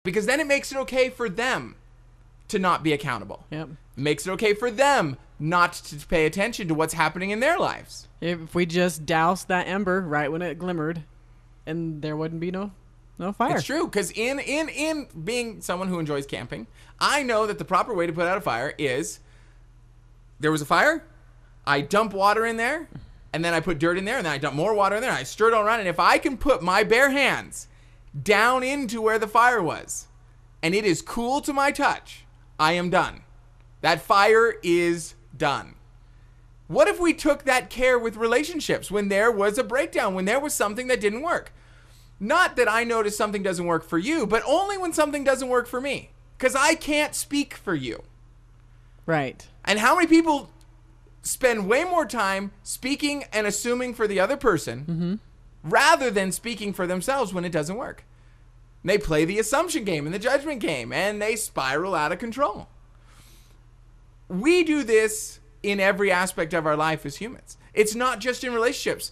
Because then it makes it okay for them to not be accountable. Yep. It makes it okay for them not to pay attention to what's happening in their lives. If we just doused that ember right when it glimmered, and there wouldn't be no fire. It's true, because in being someone who enjoys camping, I know that the proper way to put out a fire is, there was a fire, I dump water in there, and then I put dirt in there, and then I dump more water in there, and I stir it all around, and if I can put my bare hands down into where the fire was, and it is cool to my touch, I am done. That fire is done. What if we took that care with relationships when there was a breakdown, when there was something that didn't work? Not that I notice something doesn't work for you, but only when something doesn't work for me. Because I can't speak for you. Right. And how many people spend way more time speaking and assuming for the other person rather than speaking for themselves when it doesn't work? They play the assumption game and the judgment game, and they spiral out of control. We do this in every aspect of our life as humans. It's not just in relationships,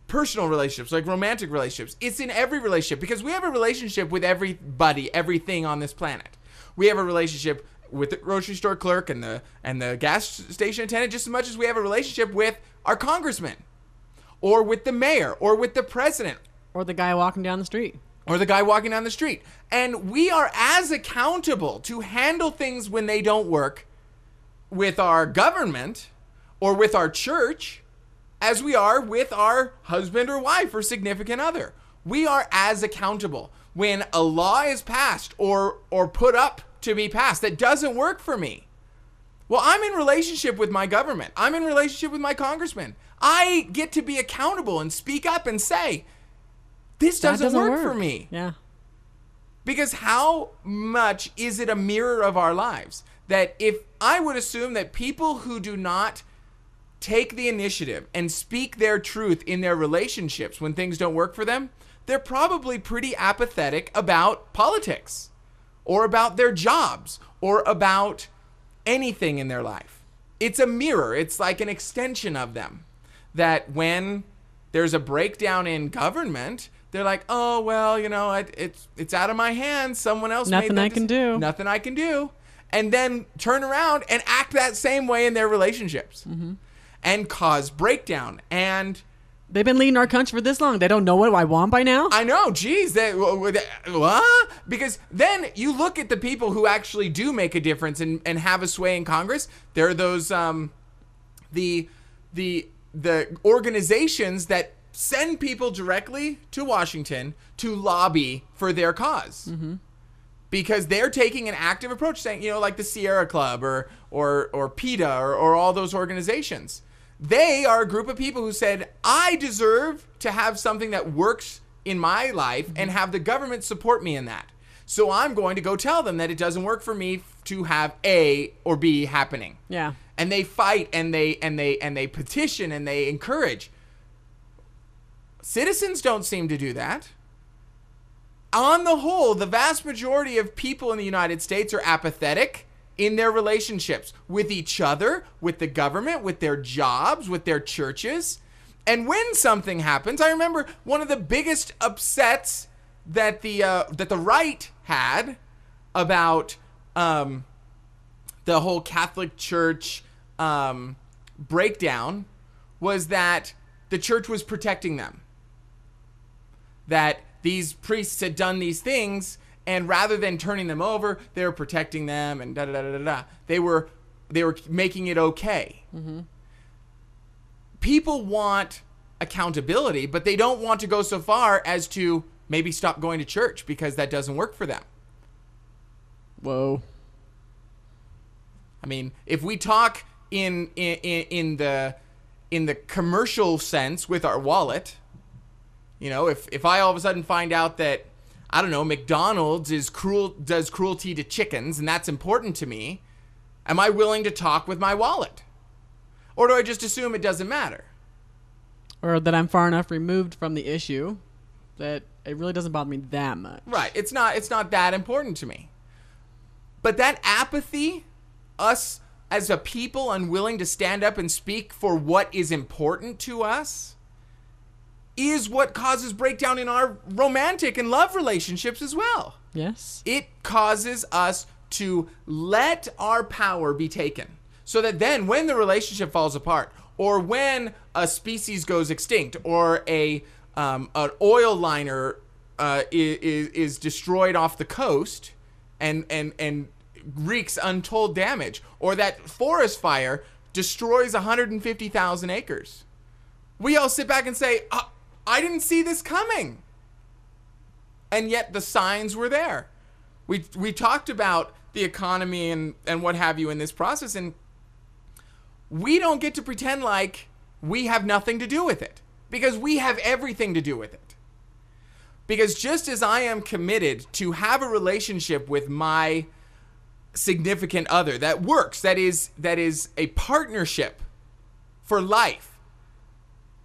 personal relationships, like romantic relationships. It's in every relationship, because we have a relationship with everybody, everything on this planet. We have a relationship with the grocery store clerk and the gas station attendant just as much as we have a relationship with our congressman, or with the mayor, or with the president, Or the guy walking down the street. And we are as accountable to handle things when they don't work with our government or with our church as we are with our husband or wife or significant other. We are as accountable when a law is passed or put up to be passed that doesn't work for me. Well, I'm in relationship with my government. I'm in relationship with my congressman. I get to be accountable and speak up and say, this doesn't work for me. Yeah. Because how much is it a mirror of our lives? That if I would assume that people who do not take the initiative and speak their truth in their relationships when things don't work for them, they're probably pretty apathetic about politics or about their jobs or about anything in their life. It's a mirror. It's like an extension of them. That when there's a breakdown in government, they're like, oh, well, it's out of my hands. Someone else made that Nothing I can do. Nothing I can do. And then turn around and act that same way in their relationships and cause breakdown. And they've been leading our country for this long. They don't know what I want by now? I know. Geez. What? Because then you look at the people who actually do make a difference and have a sway in Congress. There are those, the organizations that send people directly to Washington to lobby for their cause. Because they're taking an active approach, saying, like the Sierra Club or PETA or all those organizations. They are a group of people who said, I deserve to have something that works in my life and have the government support me in that. So I'm going to go tell them that it doesn't work for me to have A or B happening. Yeah. And they fight and they petition and they encourage. Citizens don't seem to do that. On the whole, the vast majority of people in the United States are apathetic in their relationships with each other, with the government, with their jobs, with their churches. And when something happens, I remember one of the biggest upsets that the right had about the whole Catholic Church breakdown was that the church was protecting them. That these priests had done these things, and rather than turning them over, they were protecting them, and da-da-da-da-da. They were making it okay. People want accountability, but they don't want to go so far as to maybe stop going to church because that doesn't work for them. Whoa. I mean, if we talk in the commercial sense with our wallet, if I all of a sudden find out that, I don't know, McDonald's does cruelty to chickens, and that's important to me, am I willing to talk with my wallet? Or do I just assume it doesn't matter? Or that I'm far enough removed from the issue that it really doesn't bother me that much. Right. It's not that important to me. But that apathy, us as a people unwilling to stand up and speak for what is important to us, is what causes breakdown in our romantic and love relationships as well. Yes. It causes us to let our power be taken, so that then when the relationship falls apart, or when a species goes extinct, or an oil liner is destroyed off the coast and wreaks untold damage, or that forest fire destroys 150,000 acres, we all sit back and say, I didn't see this coming. And yet the signs were there. We talked about the economy and what have you in this process, and we don't get to pretend like we have nothing to do with it, because we have everything to do with it. Because just as I am committed to have a relationship with my significant other that works, that is a partnership for life,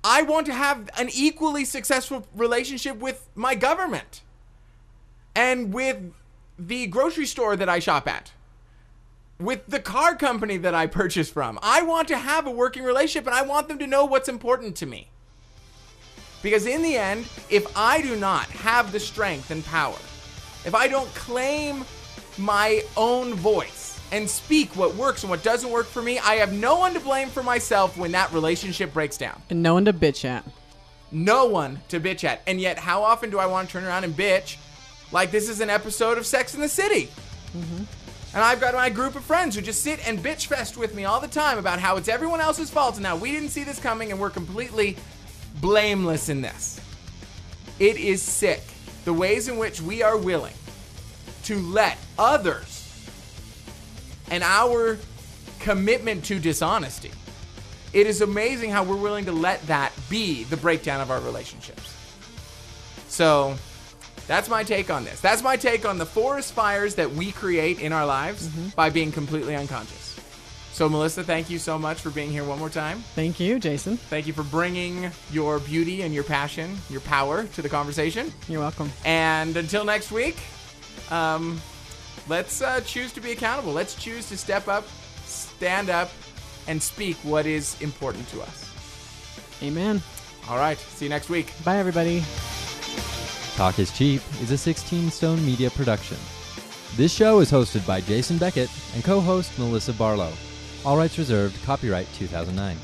I want to have an equally successful relationship with my government and with the grocery store that I shop at, with the car company that I purchase from. I want to have a working relationship, and I want them to know what's important to me. Because in the end, if I do not have the strength and power, if I don't claim my own voice and speak what works and what doesn't work for me, I have no one to blame for myself when that relationship breaks down. And no one to bitch at. No one to bitch at. And yet, how often do I want to turn around and bitch like this is an episode of Sex and the City? Mm-hmm. And I've got my group of friends who just sit and bitch fest with me all the time about how it's everyone else's fault and how we didn't see this coming and we're completely blameless in this. It is sick, the ways in which we are willing to let others and our commitment to dishonesty. It is amazing how we're willing to let that be the breakdown of our relationships. So that's my take on this. That's my take on the forest fires that we create in our lives by being completely unconscious. So, Melissa, thank you so much for being here one more time. Thank you, Jason. Thank you for bringing your beauty and your passion, your power to the conversation. You're welcome. And until next week, let's choose to be accountable. Let's choose to step up, stand up, and speak what is important to us. Amen. All right. See you next week. Bye, everybody. Talk is Cheap is a 16 Stone Media production. This show is hosted by Jason Beckett and co-host Melissa Barlow. All rights reserved. Copyright 2009.